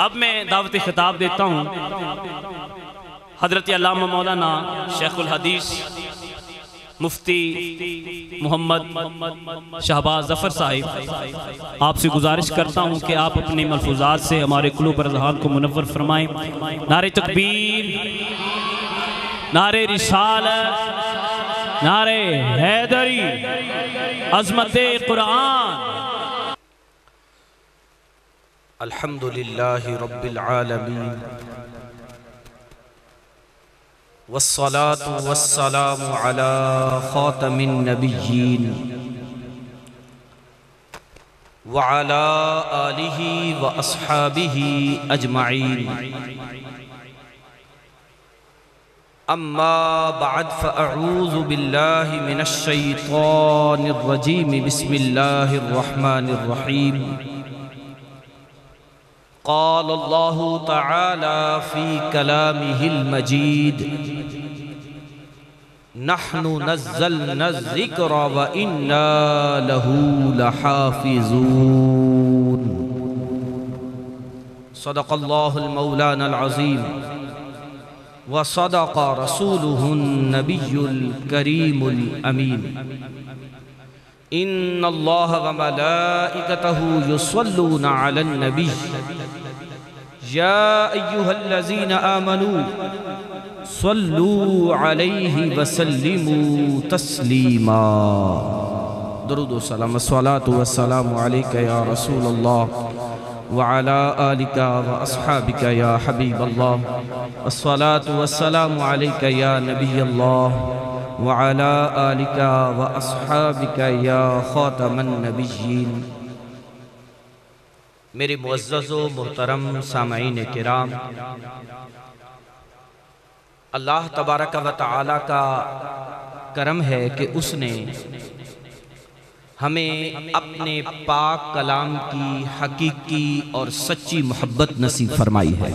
اب میں دعوت خطاب دیتا ہوں حضرت علامہ مولانا شیخ الحدیث مفتی محمد شہباز ظفر صاحب، آپ سے گزارش کرتا ہوں کہ آپ اپنے ملفوظات سے ہمارے قلوب اور اذہان کو منور فرمائیں۔ نعرہ تکبیر، نعرہ رسالت، نعرہ حیدری، عظمت قرآن۔ الحمدللہ رب العالمین والصلاة والسلام على خاتم النبیین وعلى آلہ واصحابہ اجمعین، اما بعد فاعوذ باللہ من الشیطان الرجیم، بسم اللہ الرحمن الرحیم۔ قال اللہ تعالی فی کلامہ المجید، نحن نزلنا الذکر وإنا لہ لحافظون۔ صدق اللہ المولانا العظیم وصدق رسولہ النبی الکریم الامین۔ ان اللہ وملائکتہ یصلون علی النبی یا ایہا الذین آمنوا صلوا علیہ وسلموا تسلیما۔ درود و سلام، الصلاة والسلام علیکہ یا رسول اللہ وعلا آلکہ واصحابکہ یا حبیب اللہ، الصلاة والسلام علیکہ یا نبی اللہ وعلا آلکہ واصحابکہ یا خاتم النبیین۔ میرے معزز و محترم سامعین کرام، اللہ تبارک و تعالی کا کرم ہے کہ اس نے ہمیں اپنے پاک کلام کی حقیقی اور سچی محبت نصیب فرمائی ہے،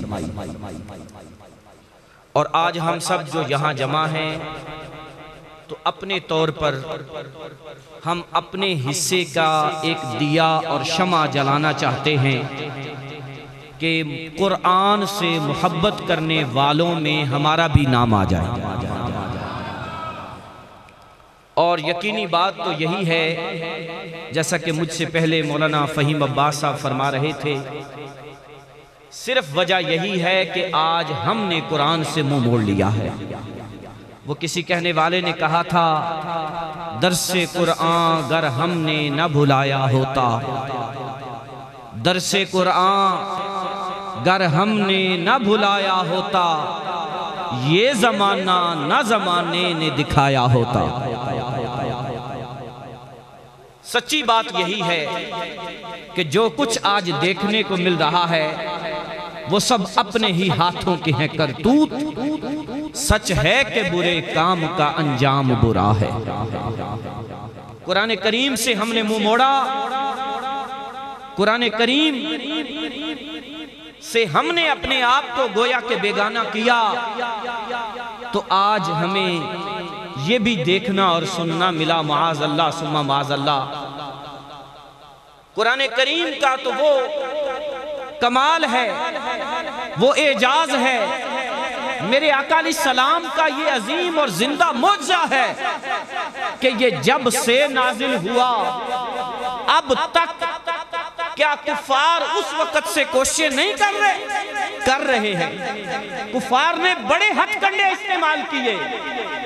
اور آج ہم سب جو یہاں جمع ہیں تو اپنے طور پر ہم اپنے حصے کا ایک دیا اور شمع جلانا چاہتے ہیں کہ قرآن سے محبت کرنے والوں میں ہمارا بھی نام آ جائے۔ اور یقینی بات تو یہی ہے، جیسا کہ مجھ سے پہلے مولانا فہیم عباس صاحب فرما رہے تھے، صرف وجہ یہی ہے کہ آج ہم نے قرآن سے منہ موڑ لیا ہے۔ وہ کسی کہنے والے نے کہا تھا، درس قرآن گر ہم نے نہ بھلایا ہوتا، درس قرآن گر ہم نے نہ بھلایا ہوتا، یہ زمانہ نہ زمانے نے دکھایا ہوتا۔ سچی بات یہی ہے کہ جو کچھ آج دیکھنے کو مل رہا ہے وہ سب اپنے ہی ہاتھوں کے ہیں کرتوت، سچ ہے کہ برے کام کا انجام برا ہے۔ قرآن کریم سے ہم نے منہ موڑا، قرآن کریم سے ہم نے اپنے آپ کو گویا کہ بیگانہ کیا، تو آج ہمیں یہ بھی دیکھنا اور سننا ملا، معاذ اللہ ثم معاذ اللہ۔ قرآن کریم کا تو وہ کمال ہے، وہ اعجاز ہے، میرے آقا علیہ السلام کا یہ عظیم اور زندہ معجزہ ہے کہ یہ جب سے نازل ہوا اب تک کیا کفار اس وقت سے کوششیں نہیں کر رہے ہیں؟ کفار نے بڑے ہتھ کنڈے استعمال کیے،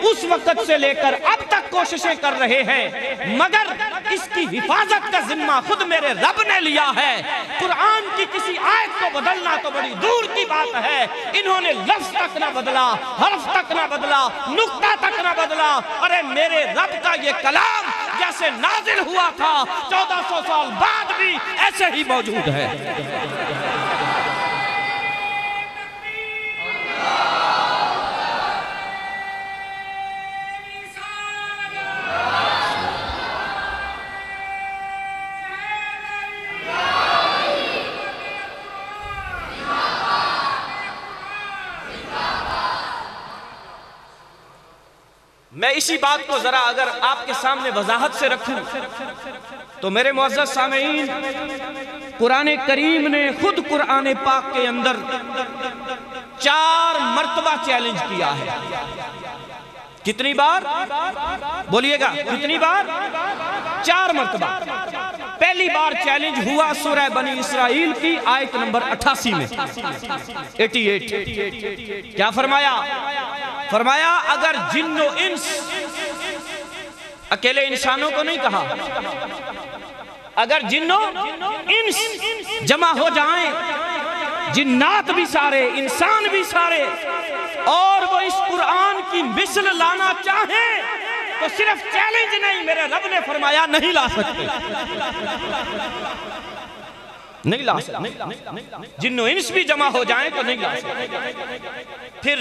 اس وقت سے لے کر اب تک کوششیں کر رہے ہیں، مگر اس کی حفاظت کا ذمہ خود میرے رب نے لیا ہے۔ قرآن کی کسی آیت کو بدلنا تو بڑی دور کی بات ہے، انہوں نے لفظ تک نہ بدلا، حرف تک نہ بدلا، نقطہ تک نہ بدلا۔ ارے میرے رب کا یہ کلام جیسے نازل ہوا تھا 1400 سال بعد بھی ایسے ہی موجود ہے۔ میں اسی بات کو ذرا اگر آپ کے سامنے وضاحت سے رکھوں تو میرے معزز سامعین، قرآن کریم نے خود قرآن پاک کے اندر 4 مرتبہ چیلنج کیا ہے. کتنی بار بولیے گا؟ کتنی بار؟ 4 مرتبہ. پہلی بار چیلنج ہوا سورہ بنی اسرائیل کی آیت نمبر 88 میں 88. کیا فرمایا؟ فرمایا اگر جن و انس، اکیلے انسانوں کو نہیں کہا، اگر جن و انس جمع ہو جائیں، جنات بھی سارے، انسان بھی سارے، اور وہ اس قرآن کی مثل لانا چاہیں تو صرف چیلنج نہیں، میرے رب نے فرمایا نہیں لا سکتے. نہیں لا سکتے. جن و انس بھی جمع ہو جائیں تو نہیں لا سکتے. پھر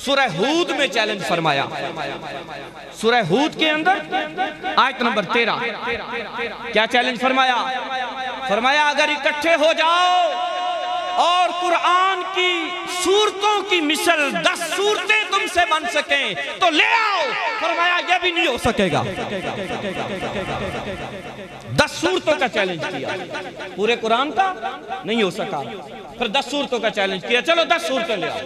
سورہ ہود میں چیلنج فرمایا. سورہ ہود کے اندر آیت نمبر 13 کیا چیلنج فرمایا؟ فرمایا اگر اکٹھے ہو جاؤ اور قرآن کی سورتوں کی مثل 10 سورتیں تم سے بن سکیں تو لے آؤ. فرمایا یہ بھی نہیں ہو سکے گا. 10 سورتوں کا چیلنج کیا، پورے قرآن کا نہیں ہو سکا. پھر 10 سورتوں کا چیلنج کیا، چلو 10 سورتیں لے آؤ.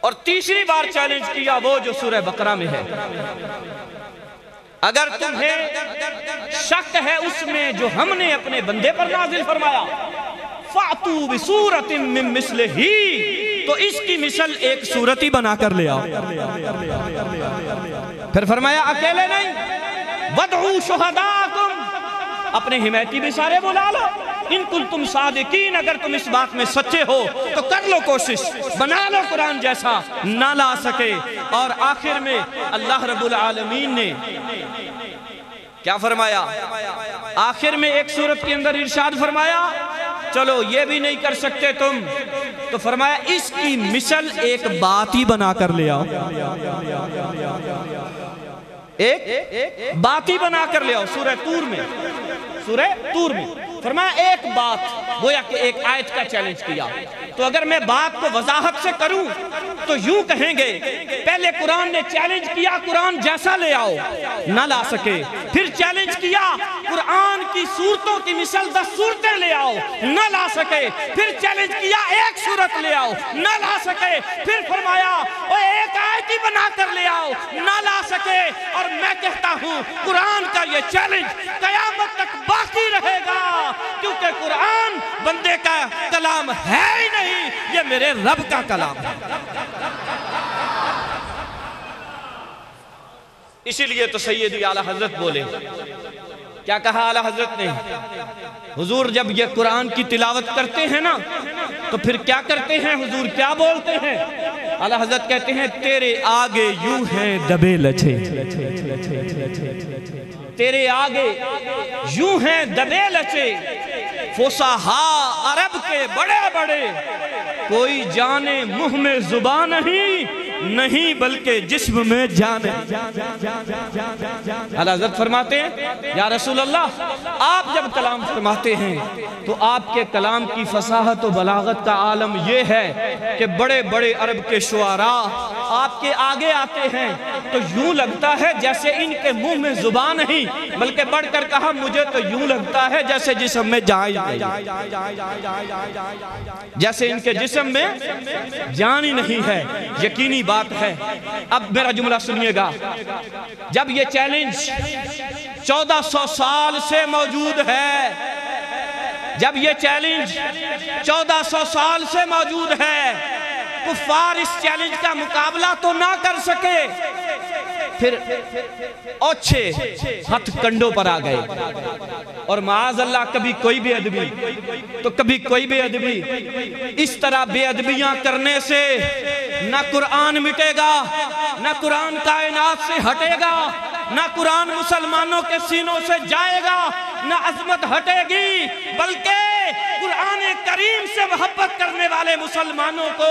اور تیسری بار چیلنج کیا وہ جو سورہ بقرہ میں ہے. اگر تمہیں شک ہے اس میں جو ہم نے اپنے بندے پر نازل فرمایا، فَأْتُوا بِسُورَةٍ مِّن مِّثْلِهِ، تو اس کی مثل ایک سورت ہی بنا کر لے آؤ. پھر فرمایا اکیلے نہیں، وَدْعُوا شُهَدَاءَكُمْ، اپنے حمایتی بھی سارے بلا لو. ان کنتم صادقین، اگر تم اس بات میں سچے ہو تو کر لو کوشش، بنا لو قرآن جیسا. نہ لا سکے. اور آخر میں اللہ رب العالمین نے کیا فرمایا؟ آخر میں ایک سورت کے اندر ارشاد فرمایا چلو یہ بھی نہیں کر سکتے تم، تو فرمایا اس کی مثل ایک بات ہی بنا کر لے آؤ. ایک بات ہی بنا کر لے آؤ. سورہ تور میں فرمایا ایک بات، گویا کہ ایک آیت کا چیلنج کیا. تو اگر میں بات کو وضاحت سے کروں تو یوں کہیں گے، پہلے قرآن نے چیلنج کیا قرآن جیسا لے آؤ، نہ لا سکے. پھر چیلنج کیا قرآن کی سورتوں کی مثل 10 سورتیں لے آؤ، نہ لا سکے. پھر چیلنج کیا ایک سورت لے آؤ، نہ لا سکے. پھر فرمایا ایک آیت ہی بنا کر لے آؤ، نہ لا سکے. اور میں کہتا ہوں قرآن کا یہ چیلنج قیامت تک باقی رہے گا، کیونکہ قرآن بندے کا کلام ہے ہی نہیں، یہ میرے رب کا کلام ہے. اسی لیے تو سیدی اعلیٰ حضرت بولے. کیا کہا اعلیٰ حضرت نے؟ حضور جب یہ قرآن کی تلاوت کرتے ہیں نا تو پھر کیا کرتے ہیں؟ حضور کیا بولتے ہیں؟ اعلیٰ حضرت کہتے ہیں تیرے آگے یوں ہیں دبے لچھے، تیرے آگے یوں ہیں دبے لچے، فصحاء عرب کے بڑے بڑے، کوئی جانے منہ میں زبان نہیں بلکہ جسم میں جان ہے. اعلیٰ حضرت فرماتے ہیں یا رسول اللہ آپ جب کلام فرماتے ہیں تو آپ کے کلام کی فصاحت و بلاغت کا عالم یہ ہے کہ بڑے بڑے عرب کے شعراء آپ کے آگے آتے ہیں تو یوں لگتا ہے جیسے ان کے منہ میں زبان نہیں، بلکہ بڑھ کر کہا مجھے تو یوں لگتا ہے جیسے جسم میں جان نہیں، جیسے ان کے جسم میں جان ہی نہیں ہے. یقینی بات ہے. اب میرا جملہ سنیے گا. جب یہ چیلنج 1400 سال سے موجود ہے، جب یہ چیلنج 1400 سال سے موجود ہے، کفار اس چیلنج کا مقابلہ تو نہ کر سکے، پھر اوچھے ہتھ کنڈوں پر آ گئے. اور معاذ اللہ کبھی کوئی بے ادبی تو کبھی کوئی بے ادبی. اس طرح بے ادبیاں کرنے سے نہ قرآن مٹے گا، نہ قرآن کائنات سے ہٹے گا، نہ قرآن مسلمانوں کے سینوں سے جائے گا، نہ عظمت ہٹے گی، بلکہ قرآن کریم سے محبت کرنے والے مسلمانوں کو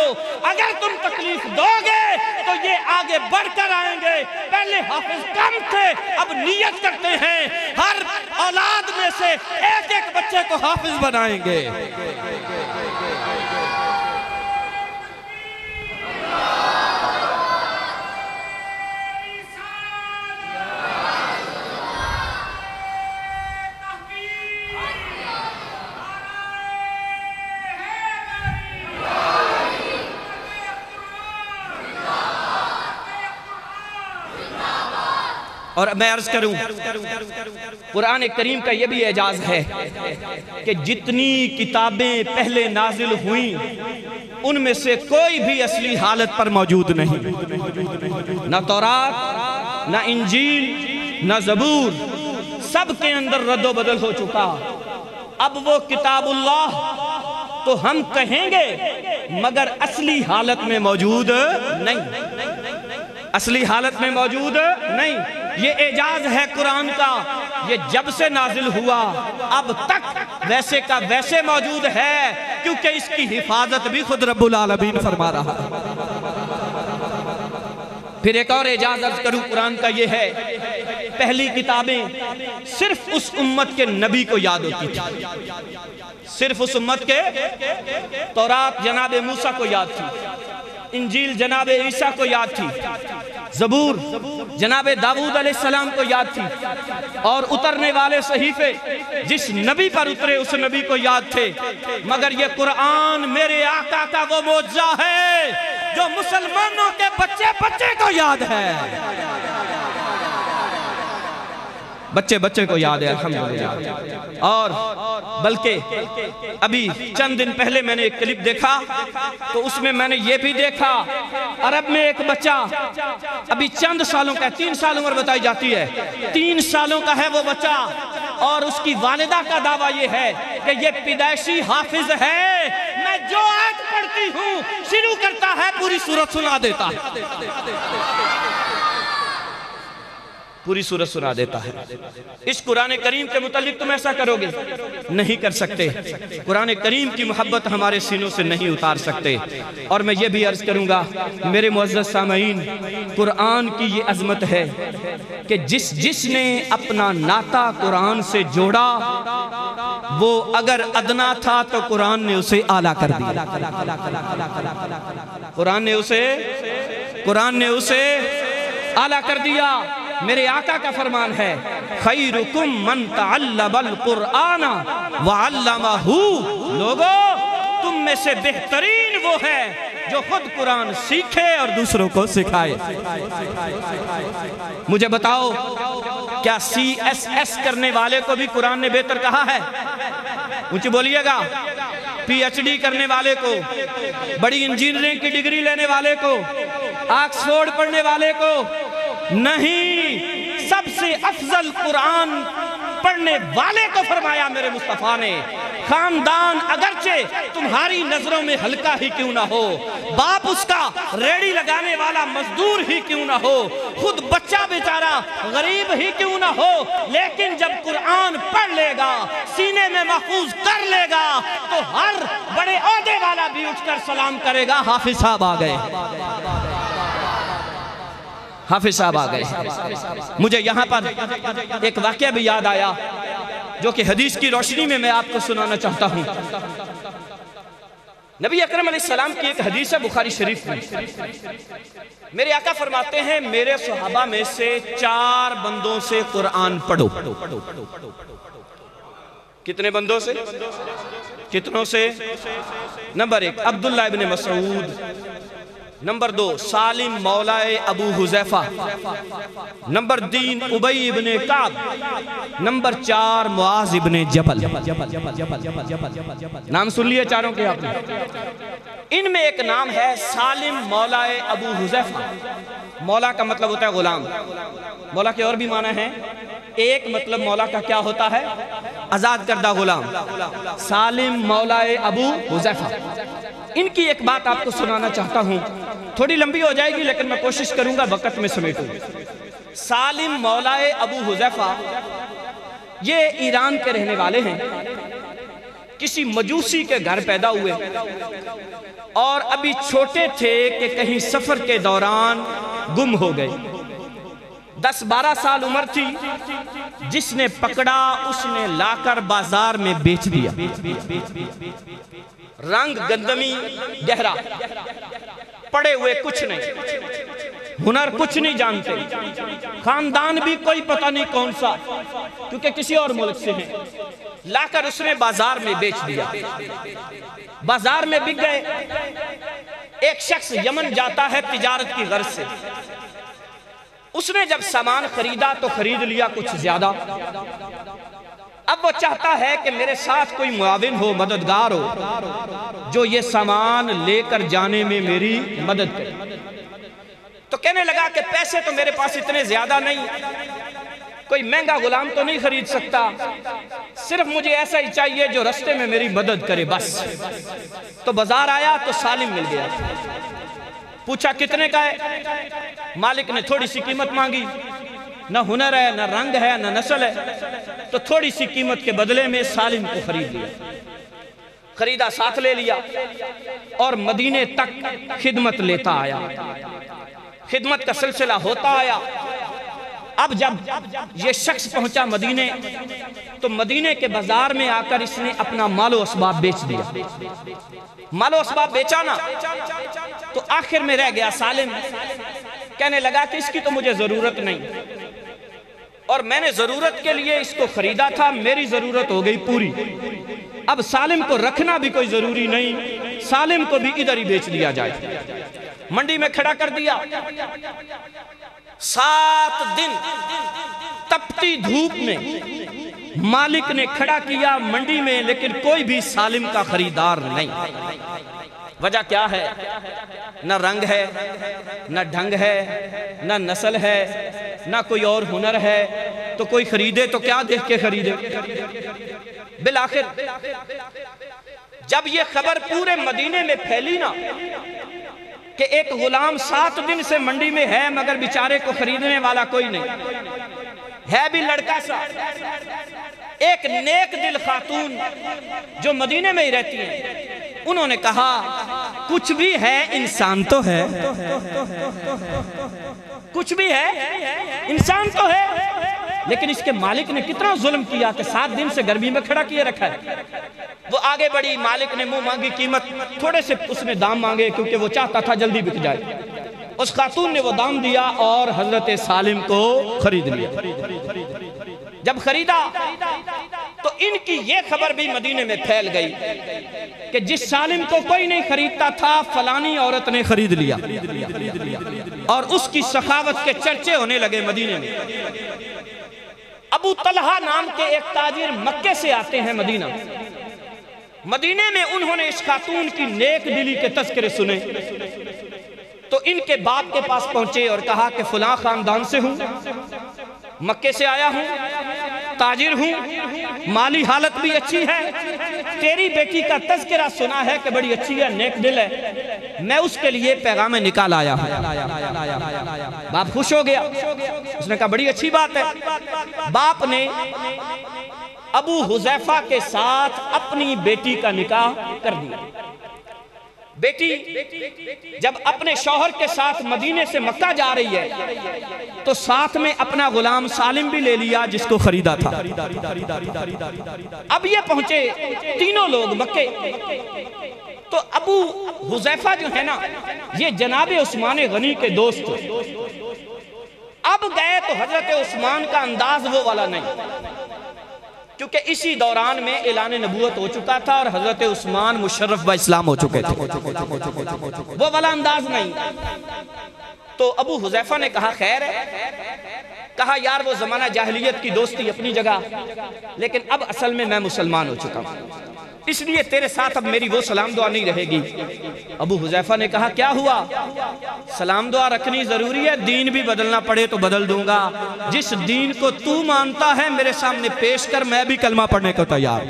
اگر تم تکلیف دو گے تو یہ آگے بڑھ کر آئیں گے. پہلے حافظ کم تھے، اب نیت کرتے ہیں ہر اولاد میں سے ایک ایک بچے کو حافظ بنائیں گے. اور میں عرض کروں قرآن کریم کا یہ بھی اعجاز ہے کہ جتنی کتابیں پہلے نازل ہوئیں ان میں سے کوئی بھی اصلی حالت پر موجود نہیں، نہ تورات، نہ انجیل، نہ زبور، سب کے اندر رد و بدل ہو چکا۔ اب وہ کتاب اللہ تو ہم کہیں گے مگر اصلی حالت میں موجود نہیں، اصلی حالت میں موجود نہیں۔ یہ اعجاز ہے قرآن کا، یہ جب سے نازل ہوا اب تک ویسے کا ویسے موجود ہے، کیونکہ اس کی حفاظت بھی خود رب العالمین فرما رہا ہے۔ پھر ایک اور اعجاز عرض کروں قرآن کا یہ ہے، پہلی کتابیں صرف اس امت کے نبی کو یاد ہوتی تھی، صرف اس امت کے۔ تورات جناب موسیٰ کو یاد تھی، انجیل جناب عیسیٰ کو یاد تھی، زبور جناب داؤد علیہ السلام کو یاد تھی، اور اترنے والے صحیفے جس نبی پر اترے اس نبی کو یاد تھے، مگر یہ قرآن میرے آقا کا وہ معجزہ ہے جو مسلمانوں کے بچے بچے کو یاد ہے، بچے بچے کو یاد ہے الحمدللہ۔ اور بلکہ ابھی چند دن پہلے میں نے ایک کلپ دیکھا تو اس میں میں نے یہ بھی دیکھا، عرب میں ایک بچہ ابھی چند سالوں کا ہے، 3 سال عمر بتائی جاتی ہے، 3 سالوں کا ہے وہ بچہ، اور اس کی والدہ کا دعویٰ یہ ہے کہ یہ پیدائشی حافظ ہے، میں جو آیت پڑھتی ہوں شروع کرتا ہے پوری سورت سنا دیتا ہے، پوری سورت سنا دیتا ہے۔ اس قرآن کریم کے متعلق تم ایسا کرو گے؟ نہیں کر سکتے، قرآن کریم کی محبت ہمارے سینوں سے نہیں اتار سکتے۔ اور میں یہ بھی عرض کروں گا میرے معزز سامعین، قرآن کی یہ عظمت ہے کہ جس نے اپنا ناطہ قرآن سے جوڑا وہ اگر ادنا تھا تو قرآن نے اسے اعلیٰ کر دیا، قرآن نے اسے اعلیٰ کر دیا۔ میرے آقا کا فرمان ہے خیرکم من تعلم القرآن وعلمہ، لوگو تم میں سے بہترین وہ ہے جو خود قرآن سیکھے اور دوسروں کو سکھائے۔ مجھے بتاؤ کیا CSS کرنے والے کو بھی قرآن نے بہتر کہا ہے؟ مجھے بولیے گا، PhD کرنے والے کو، بڑی انجینئرنگ کی ڈگری لینے والے کو، آکسفورڈ پڑھنے والے کو نہیں، سب سے افضل قرآن پڑھنے والے کو فرمایا میرے مصطفیٰ نے۔ خاندان اگرچہ تمہاری نظروں میں ہلکا ہی کیوں نہ ہو، باپ اس کا ریڑی لگانے والا مزدور ہی کیوں نہ ہو، خود بچہ بیچارہ غریب ہی کیوں نہ ہو، لیکن جب قرآن پڑھ لے گا، سینے میں محفوظ کر لے گا تو ہر بڑے عہدے والا بھی اٹھ کر سلام کرے گا حافظ صاحب آ گئے، حافظ صاحب آ گئے۔ مجھے یہاں پر ایک واقعہ بھی یاد آیا جو کہ حدیث کی روشنی میں آپ کو سنانا چاہتا ہوں۔ نبی اکرم علیہ السلام کی ایک حدیث ہے بخاری شریف میں، میرے آقا فرماتے ہیں میرے صحابہ میں سے 4 بندوں سے قرآن پڑھو۔ کتنے بندوں سے؟ کتنوں سے؟ نمبر 1 عبداللہ ابن مسعود، نمبر 2 سالم مولا ابو حذیفہ، نمبر 3 ابی ابن کعب، نمبر 4 معاذ ابن جبل۔ نام سن لیے چاروں کے آپ نے؟ ان میں ایک نام ہے سالم مولا ابو حذیفہ۔ مولا کا مطلب ہوتا ہے غلام، مولا کے اور بھی معنی ہیں، ایک مطلب مولا کا کیا ہوتا ہے؟ آزاد کردہ غلام۔ سالم مولا ابو حذیفہ، ان کی ایک بات آپ کو سنانا چاہتا ہوں، تھوڑی لمبی ہو جائے گی لیکن میں کوشش کروں گا وقت میں سمیٹوں۔ سالم مولا ابو حذیفہ یہ ایران کے رہنے والے ہیں، کسی مجوسی کے گھر پیدا ہوئے اور ابھی چھوٹے تھے کہ کہیں سفر کے دوران گم ہو گئے۔ 10-12 سال عمر تھی، جس نے پکڑا اس نے لا کر بازار میں بیچ دیا۔ رنگ گندمی گہرا، پڑے ہوئے کچھ نہیں، ہنر کچھ نہیں جانتے، خاندان بھی کوئی پتہ نہیں کون سا کیونکہ کسی اور ملک سے ہیں، لا کر اس نے بازار میں بیچ دیا۔ بازار میں بک گئے، ایک شخص یمن جاتا ہے تجارت کی غرض سے، اس نے جب سامان خریدا تو خرید لیا کچھ زیادہ. اب وہ چاہتا ہے کہ میرے ساتھ کوئی معاون ہو، مددگار ہو، جو یہ سامان لے کر جانے میں میری مدد کرے. تو کہنے لگا کہ پیسے تو میرے پاس اتنے زیادہ نہیں، کوئی مہنگا غلام تو نہیں خرید سکتا، صرف مجھے ایسا ہی چاہیے جو رستے میں میری مدد کرے بس. تو بازار آیا تو سالم مل گیا. پوچھا کتنے کا ہے؟ مالک نے تھوڑی سی قیمت مانگی. نہ ہنر ہے، نہ رنگ ہے، نہ نسل ہے، تو تھوڑی سی قیمت کے بدلے میں سالم کو خرید لیا. خریدا، ساتھ لے لیا اور مدینے تک خدمت لیتا آیا. خدمت کا سلسلہ ہوتا آیا. اب جب یہ شخص پہنچا مدینے تو مدینے کے بازار میں آ کر اس نے اپنا مال و اسباب بیچ دیا. مال و اسباب بیچا نا تو آخر میں رہ گیا سالم. کہنے لگا کہ اس کی تو مجھے ضرورت نہیں، اور میں نے ضرورت کے لیے اس کو خریدا تھا، میری ضرورت ہو گئی پوری. اب سالم کو رکھنا بھی کوئی ضروری نہیں، سالم کو بھی ادھر ہی بیچ دیا جائے. منڈی میں کھڑا کر دیا. 7 دن تپتی دھوپ میں مالک نے کھڑا کیا منڈی میں، لیکن کوئی بھی سالم کا خریدار نہیں. وجہ کیا ہے؟ نہ رنگ ہے، نہ ڈھنگ ہے، نہ نسل ہے، نہ کوئی اور ہنر ہے. تو کوئی خریدے تو کیا دیکھ کے خریدے؟ بالآخر جب یہ خبر پورے مدینے میں پھیلی نا کہ ایک غلام 7 دن سے منڈی میں ہے مگر بیچارے کو خریدنے والا کوئی نہیں ہے، بھی لڑکا سا، ایک نیک دل خاتون جو مدینے میں ہی رہتی ہیں، انہوں نے کہا کچھ بھی ہے انسان تو ہے، کچھ بھی ہے انسان تو ہے. لیکن اس کے مالک نے کتنا ظلم کیا کہ 7 دن سے گرمی میں کھڑا کیے رکھا ہے. وہ آگے بڑھی، مالک نے منہ مانگی قیمت، تھوڑے سے اس نے دام مانگے کیونکہ وہ چاہتا تھا جلدی بک جائے. اس خاتون نے وہ دام دیا اور حضرت سالم کو خرید لیا. جب خریدا تو ان کی یہ خبر بھی مدینے میں پھیل گئی کہ جس سالم کو کوئی نہیں خریدتا تھا فلانی عورت نے خرید لیا، اور اس کی سخاوت کے چرچے ہونے لگے مدینے میں. ابو طلحہ نام کے ایک تاجر مکے سے آتے ہیں مدینہ. مدینے میں انہوں نے اس خاتون کی نیک دلی کے تذکرے سنے تو ان کے باپ کے پاس پہنچے اور کہا کہ فلاں خاندان سے ہوں، مکے سے آیا ہوں، تاجر ہوں، مالی حالت بھی اچھی ہے، تیری بیٹی کا تذکرہ سنا ہے کہ بڑی اچھی ہے، نیک دل ہے، میں اس کے لیے پیغام نکال آیا ہوں. باپ خوش ہو گیا. اس نے کہا بڑی اچھی بات ہے. باپ نے ابو حذیفہ کے ساتھ اپنی بیٹی کا نکاح کر دیا. بیٹی جب اپنے شوہر کے ساتھ مدینے سے مکہ جا رہی ہے تو ساتھ میں اپنا غلام سالم بھی لے لیا جس کو خریدا تھا. اب یہ پہنچے تینوں لوگ مکے. تو ابو حذیفہ جو ہے نا یہ جناب عثمان غنی کے دوست. اب گئے تو حضرت عثمان کا انداز وہ والا نہیں، کیونکہ اسی دوران میں اعلان نبوت ہو چکا تھا اور حضرت عثمان مشرف با اسلام ہو چکے تھے، وہ والا انداز نہیں. تو ابو حذیفہ نے کہا خیر ہے. کہا یار وہ زمانہ جاہلیت کی دوستی اپنی جگہ، لیکن اب اصل میں مسلمان ہو چکا ہوں، اس لیے تیرے ساتھ اب میری وہ سلام دعا نہیں رہے گی. ابو حذیفہ نے کہا کیا ہوا؟ سلام دعا رکھنی ضروری ہے، دین بھی بدلنا پڑے تو بدل دوں گا. جس دین کو تو مانتا ہے میرے سامنے پیش کر، میں بھی کلمہ پڑھنے کو تیار.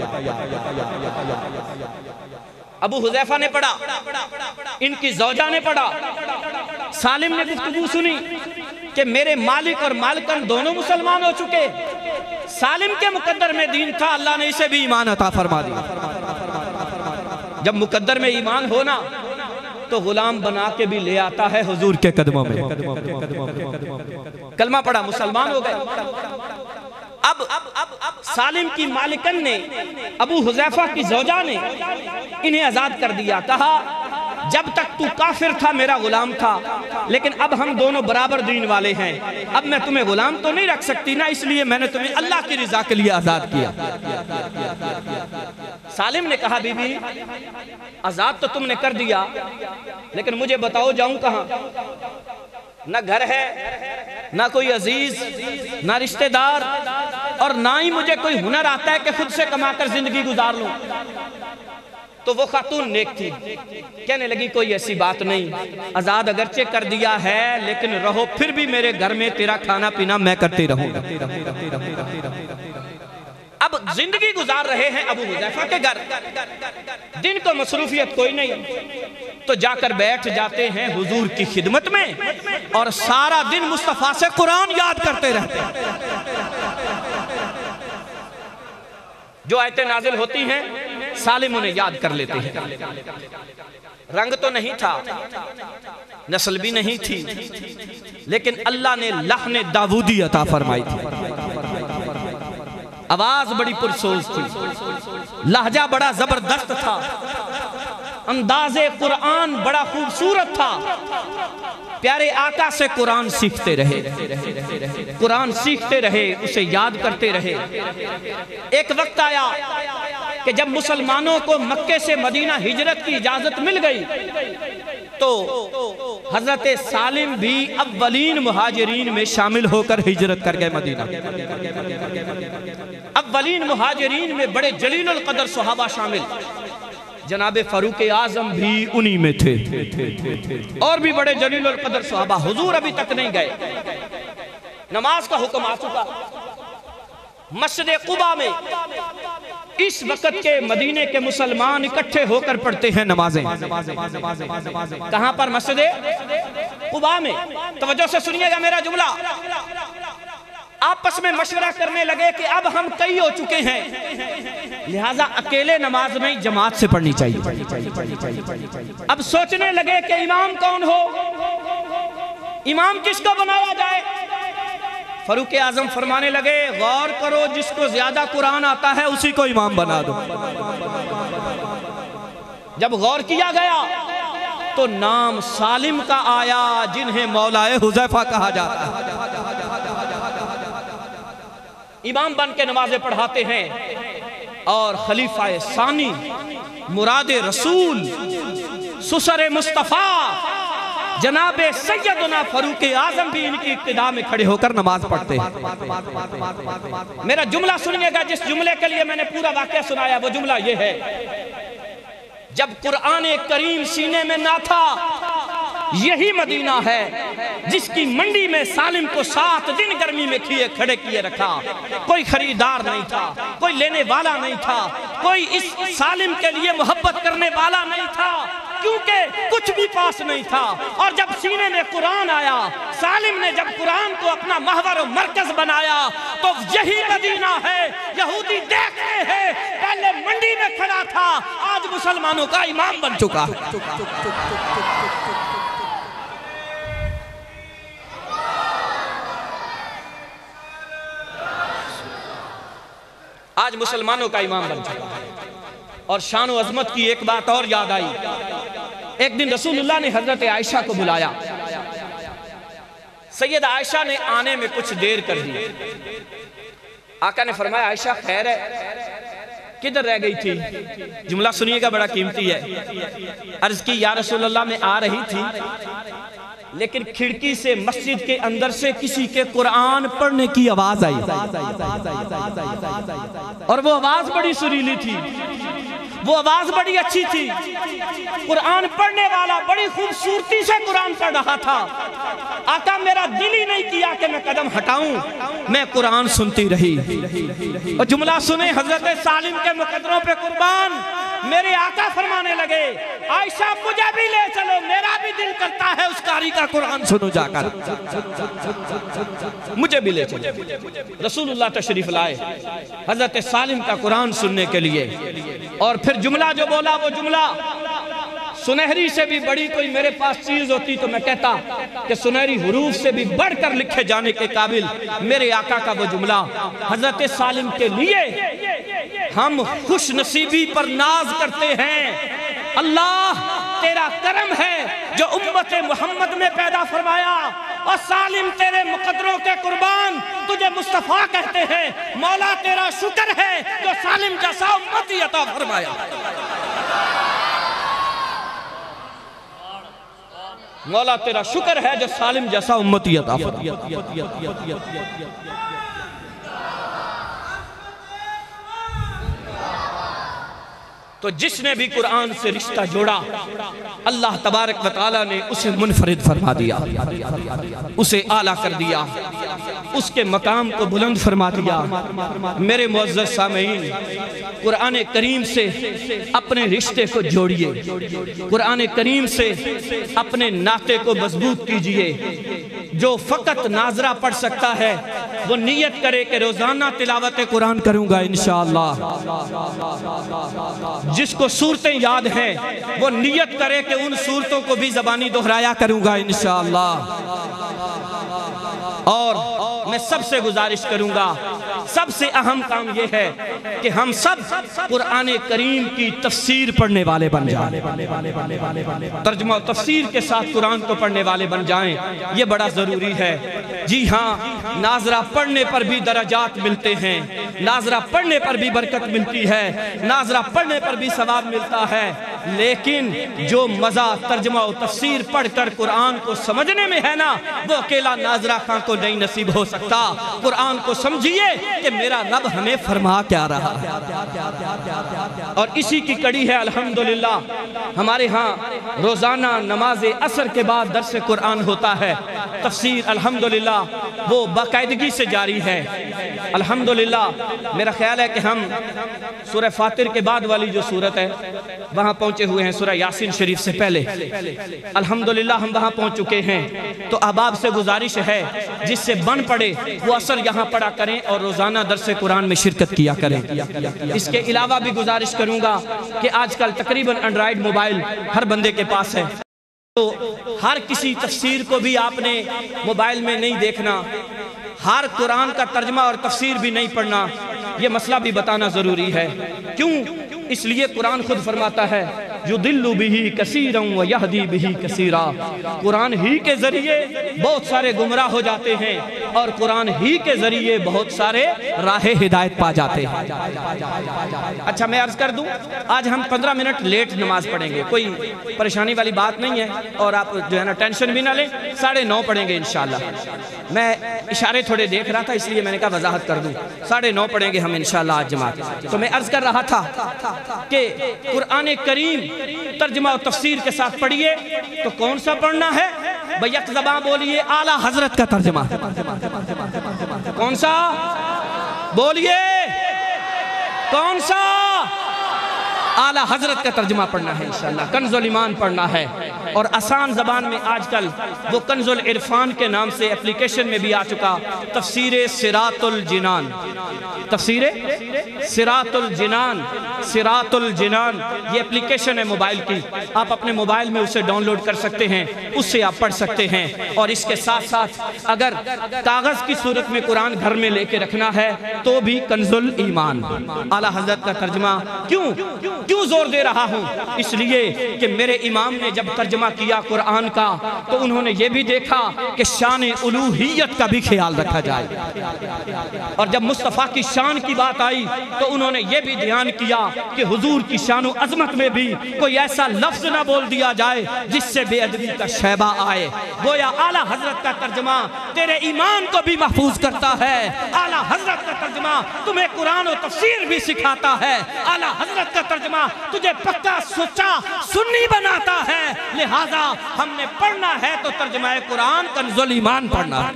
ابو حذیفہ نے پڑھا، ان کی زوجہ نے پڑھا. سالم نے گفتگو سنی کہ میرے مالک اور مالکن دونوں مسلمان ہو چکے. سالم کے مقدر میں دین تھا، اللہ نے اسے بھی ایمان عطا فرما دیا. جب مقدر میں ایمان ہونا تو غلام بنا کے بھی لے آتا ہے حضور کے قدموں میں. کلمہ پڑھا، مسلمان ہو گئے. اب سالم کی مالکن نے، ابو حذیفہ کی زوجہ نے انہیں آزاد کر دیا. کہا جب تک تو کافر تھا میرا غلام تھا، لیکن اب ہم دونوں برابر دین والے ہیں، اب میں تمہیں غلام تو نہیں رکھ سکتی نا، اس لیے میں نے تمہیں اللہ کی رضا کے لیے آزاد کیا. سالم نے کہا بی بی آزاد تو تم نے کر دیا، لیکن مجھے بتاؤ جاؤں کہاں؟ نہ گھر ہے، نہ کوئی عزیز، نہ رشتہ دار، اور نہ ہی مجھے کوئی ہنر آتا ہے کہ خود سے کما کر زندگی گزار لوں۔ تو وہ خاتون نیک تھی، کہنے لگی کوئی ایسی بات نہیں، آزاد اگرچہ کر دیا ہے لیکن رہو پھر بھی میرے گھر میں، تیرا کھانا پینا میں کرتے رہوں گا۔ اب زندگی گزار رہے ہیں ابو حذیفہ کے گھر، دن کو مصروفیت کوئی نہیں، تو جا کر بیٹھ جاتے ہیں حضور کی خدمت میں اور سارا دن مصطفیٰ سے قرآن یاد کرتے رہتے ہیں۔ جو آیتیں نازل ہوتی ہیں سالم انہیں یاد کر لیتے ہیں۔ رنگ تو نہیں تھا، نسل بھی نہیں تھی، لیکن اللہ نے لحن داودی عطا فرمائی تھی۔ آواز بڑی پرسوز تھی، لہجہ بڑا زبردست تھا، انداز قرآن بڑا خوبصورت تھا۔ پیارے آقا سے قرآن سیکھتے رہے، قرآن سیکھتے رہے، اسے یاد کرتے رہے۔ ایک وقت آیا کہ جب مسلمانوں کو مکے سے مدینہ ہجرت کی اجازت مل گئی تو حضرت سالم بھی اولین مہاجرین میں شامل ہو کر ہجرت کر گئے مدینہ۔ اولین مہاجرین میں بڑے جلیل القدر صحابہ شامل، جناب فاروق اعظم بھی انہی میں تھے، اور بھی بڑے جلیل القدر صحابہ۔ حضور ابھی تک نہیں گئے، نماز کا حکم آ چکا۔ مسجد قباء میں اس وقت کے مدینے کے مسلمان اکٹھے ہو کر پڑھتے ہیں نمازیں۔ کہاں پر؟ مسجد قباء میں۔ توجہ سے سنیے گا میرا جملہ۔ آپس میں مشورہ کرنے لگے کہ اب ہم کئی ہو چکے ہیں، لہٰذا اکیلے نماز نہیں جماعت سے پڑھنی چاہیے۔ اب سوچنے لگے کہ امام کون ہو، امام کس کو بنایا جائے؟ فاروق اعظم فرمانے لگے غور کرو، جس کو زیادہ قرآن آتا ہے اسی کو امام بنا دو۔ جب غور کیا گیا تو نام سالم کا آیا، جنہیں مولائے حذیفہ کہا جاتا ہے۔ امام بن کے نمازیں پڑھاتے ہیں، اور خلیفہ ثانی، مراد رسول، سسر مصطفیٰ جناب سیدنا فاروق اعظم بھی ان کی اقتداء میں کھڑے ہو کر نماز پڑھتے ہیں۔ میرا جملہ سنیے گا، جس جملے کے لیے میں نے پورا واقعہ سنایا وہ جملہ یہ ہے: جب قرآن کریم سینے میں نہ تھا، یہی مدینہ ہے جس کی منڈی میں سالم کو 7 دن گرمی میں کھڑے کیے رکھا۔ کوئی خریدار نہیں تھا، کوئی لینے والا نہیں تھا، کوئی اس سالم کے لیے محبت کرنے والا نہیں تھا، کیونکہ کچھ بھی پاس نہیں تھا۔ اور جب سینے میں قرآن آیا، سالم نے جب قرآن کو اپنا محور و مرکز بنایا تو یہی مدینہ ہے۔ یہودی دیکھتے ہیں، پہلے منڈی میں کھڑا تھا، آج مسلمانوں کا امام بن چکا ہے۔ آج مسلمانوں کا امام بن چکا ہے۔ اور شان و عظمت کی ایک بات اور یاد آئی۔ ایک دن رسول اللہ نے حضرت عائشہ کو بلایا، سیدہ عائشہ نے آنے میں کچھ دیر کر دی۔ آقا نے فرمایا عائشہ خیر ہے، کدھر رہ گئی تھی؟ جملہ سنیے گا بڑا قیمتی ہے۔ عرض کی یا رسول اللہ میں آ رہی تھی، لیکن کھڑکی سے مسجد کے اندر سے کسی کے قرآن پڑھنے کی آواز آئی، اور وہ آواز بڑی سریلی تھی، وہ آواز بڑی اچھی تھی، قرآن پڑھنے والا بڑی خوبصورتی سے قرآن پڑھ رہا تھا۔ آقا میرا دل ہی نہیں کیا کہ میں قدم ہٹاؤں، میں قرآن سنتی رہی۔ اور جملہ سنیں حضرت سالم کے مقدروں پہ قربان، میرے آقا فرمانے لگے عائشہ مجھے بھی لے چلو، میرا بھی دل کرتا ہے اس قاری کا قرآن سنو جا کر، مجھے بھی لے چلو۔ رسول اللہ تشریف لائے حضرت سالم کا قرآن سننے کے لیے، اور پھر جملہ جو بولا وہ جملہ سنہری سے بھی بڑی کوئی میرے پاس چیز ہوتی تو میں کہتا کہ سنہری حروف سے بھی بڑھ کر لکھے جانے کے قابل میرے آقا کا وہ جملہ حضرت سالم کے لیے ہم خوش نصیبی پر ناز کرتے ہیں۔ اللہ تیرا کرم ہے جو امت محمد میں پیدا فرمایا، اور سالم تیرے مقدروں کے قربان تجھے مصطفیٰ کہتے ہیں۔ مولا تیرا شکر ہے جو سالم جیسا امتی عطا فرمایا۔ مولا تیرا شکر ہے جو سالم جیسا امتی عطا فرمایا۔ تو جس نے بھی قرآن سے رشتہ جوڑا اللہ تبارک و تعالیٰ نے اسے منفرد فرما دیا، اسے اعلیٰ کر دیا، اس کے مقام کو بلند فرما دیا۔ میرے معزز سامعین، قرآن کریم سے اپنے رشتے کو جوڑیے، قرآن کریم سے اپنے ناطے کو مضبوط کیجئے۔ جو فقط ناظرہ پڑھ سکتا ہے وہ نیت کرے کہ روزانہ تلاوت قرآن کروں گا انشاءاللہ۔ جس کو صورتیں یاد ہیں وہ نیت کرے کہ ان صورتوں کو بھی زبانی دہرایا کروں گا انشاءاللہ۔ اور میں سب سے گزارش کروں گا، سب سے اہم کام یہ ہے کہ ہم سب قرآن کریم کی تفسیر پڑھنے والے بن جائیں، ترجمہ و تفسیر کے ساتھ قرآن کو پڑھنے والے بن جائیں، یہ بڑا ضروری ہے۔ جی ہاں، ناظرہ پڑھنے پر بھی درجات ملتے ہیں، ناظرہ پڑھنے پر بھی برکت ملتی ہے، ناظرہ پڑھنے پر بھی ثواب ملتا ہے، لیکن جو مزہ ترجمہ و تفسیر پڑھ کر قرآن کو سمجھنے میں ہے نا، وہ اکیلا ناظرہ خان کو نہیں نصیب ہو سکتا۔ قرآن کو سمجھیے کہ میرا رب ہمیں فرما کیا رہا ہے، اور اسی کی کڑی ہے الحمدللہ ہمارے ہاں روزانہ نماز عصر کے بعد درس قرآن ہوتا ہے۔ تفسیر الحمدللہ وہ باقاعدگی سے جاری ہے الحمدللہ۔ میرا خیال ہے کہ ہم سورہ فاتر کے بعد والی جو سورت ہے وہاں پہنچے ہوئے ہیں، سورہ یاسین شریف سے پہلے الحمدللہ ہم وہاں پہنچ چکے ہیں۔ تو احباب سے گزارش ہے جس سے بن پڑے وہ عصر یہاں پڑھا کریں اور روزانہ درس قرآن میں شرکت کیا کریں۔ اس کے علاوہ بھی گزارش کروں گا کہ آج کل تقریباً اینڈرائیڈ موبائل ہر بندے کے پاس ہے، تو ہر کسی تفسیر کو بھی آپ نے موبائل میں نہیں دیکھنا، ہر قرآن کا ترجمہ اور تفسیر بھی نہیں پڑھنا، یہ مسئلہ بھی بتانا ضروری ہے۔ کیوں؟ اس لیے قرآن خود فرماتا ہے یُضِلُّ بِهِ كَثِيرًا وَيَهْدِي بِهِ كَثِيرًا، قرآن ہی کے ذریعے بہت سارے گمراہ ہو جاتے ہیں اور قرآن ہی کے ذریعے بہت سارے راہ ہدایت پا جاتے ہیں۔ اچھا میں عرض کر دوں، آج ہم 15 منٹ لیٹ نماز پڑھیں گے، کوئی پریشانی والی بات نہیں ہے، اور آپ جو ہے نا ٹینشن بھی نہ لیں، 9:30 پڑھیں گے انشاءاللہ۔ میں اشارے تھوڑے دیکھ رہا تھا اس لیے میں نے کہا وضاحت کر دوں، 9:30 پڑھیں گے ہم انشاءاللہ آج جماعت۔ تو میں عرض کر رہا تھا کہ قرآن کریم ترجمہ و تفسیر کے ساتھ پڑھیے تو کون سا پڑھنا ہے؟ بیک زبان بولیے اعلیٰ حضرت کا ترجمہ۔ کون سا؟ بولیے کون سا؟ اعلیٰ حضرت کا ترجمہ پڑھنا ہے انشاءاللہ، کنز الایمان پڑھنا ہے، اور آسان زبان میں آج کل وہ کنز العرفان کے نام سے اپلیکیشن میں بھی آ چکا، تفسیر صراط الجنان، تفسیر صراط الجنان، صراط الجنان، یہ اپلیکیشن ہے موبائل کی، آپ اپنے موبائل میں اسے ڈاؤن لوڈ کر سکتے ہیں، اس سے آپ پڑھ سکتے ہیں۔ اور اس کے ساتھ ساتھ اگر کاغذ کی صورت میں قرآن گھر میں لے کے رکھنا ہے تو بھی کنز الایمان اعلیٰ حضرت کا ترجمہ۔ کیوں زور دے رہا ہوں؟ اس لیے کہ میرے امام نے جب ترجمہ کیا قرآن کا تو انہوں نے یہ بھی دیکھا کہ شان الوہیت کا بھی خیال رکھا جائے، اور جب مصطفیٰ کی شان کی بات آئی تو انہوں نے یہ بھی دھیان کیا کہ حضور کی شان و عظمت میں بھی کوئی ایسا لفظ نہ بول دیا جائے جس سے بے ادبی کا شیبہ آئے۔ گویا اعلیٰ حضرت کا ترجمہ تیرے ایمان کو بھی محفوظ کرتا ہے، اعلیٰ حضرت کا ترجمہ تمہیں قرآن و تفسیر بھی سکھاتا ہے، اعلیٰ حضرت کا ترجمہ تجھے پکا سچا سنی بناتا ہے۔ لہذا ہم نے پڑھنا ہے تو ترجمہ قرآن کنز الایمان پڑھنا ہے،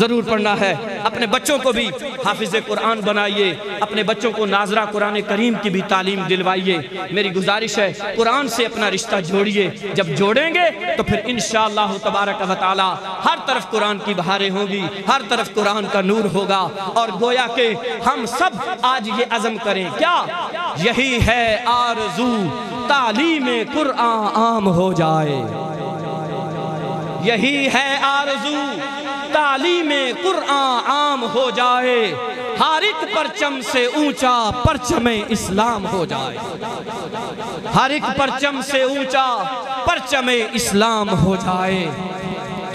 ضرور پڑھنا ہے۔ اپنے بچوں کو بھی حافظ قرآن بنائیے، اپنے بچوں کو ناظرہ قرآن کریم کی بھی تعلیم دلوائیے۔ میری گزارش ہے قرآن سے اپنا رشتہ جوڑیے، جب جوڑیں گے تو پھر انشاءاللہ تبارک و تعالی ہر طرف قرآن کی بہاریں ہوں گی، ہر طرف قرآن کا نور ہوگا۔ اور گویا کہ ہم سب آج یہ عزم کریں، کیا یہی ہے آرزو تعلیم قرآن عام ہو جائے، یہی ہے آرزو تعلیم قرآن عام ہو جائے، ہر ایک پرچم سے اونچا پرچم اسلام ہو جائے، ہر ایک پرچم سے اونچا پرچم اسلام ہو جائے۔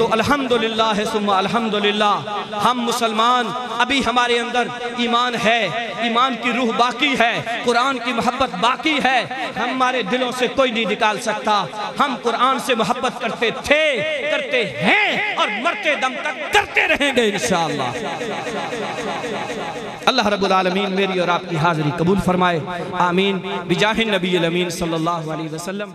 تو الحمدللہ ثم الحمدللہ ہم مسلمان ابھی ہمارے اندر ایمان ہے، ایمان کی روح باقی ہے، قرآن کی محبت باقی ہے، ہمارے دلوں سے کوئی نہیں نکال سکتا۔ ہم قرآن سے محبت کرتے تھے، کرتے ہیں اور مرتے دم تک کرتے رہیں گے انشاءاللہ۔ اللہ رب العالمین میری اور آپ کی حاضری قبول فرمائے، آمین، بجاہ النبی الامین صلی اللہ علیہ وسلم۔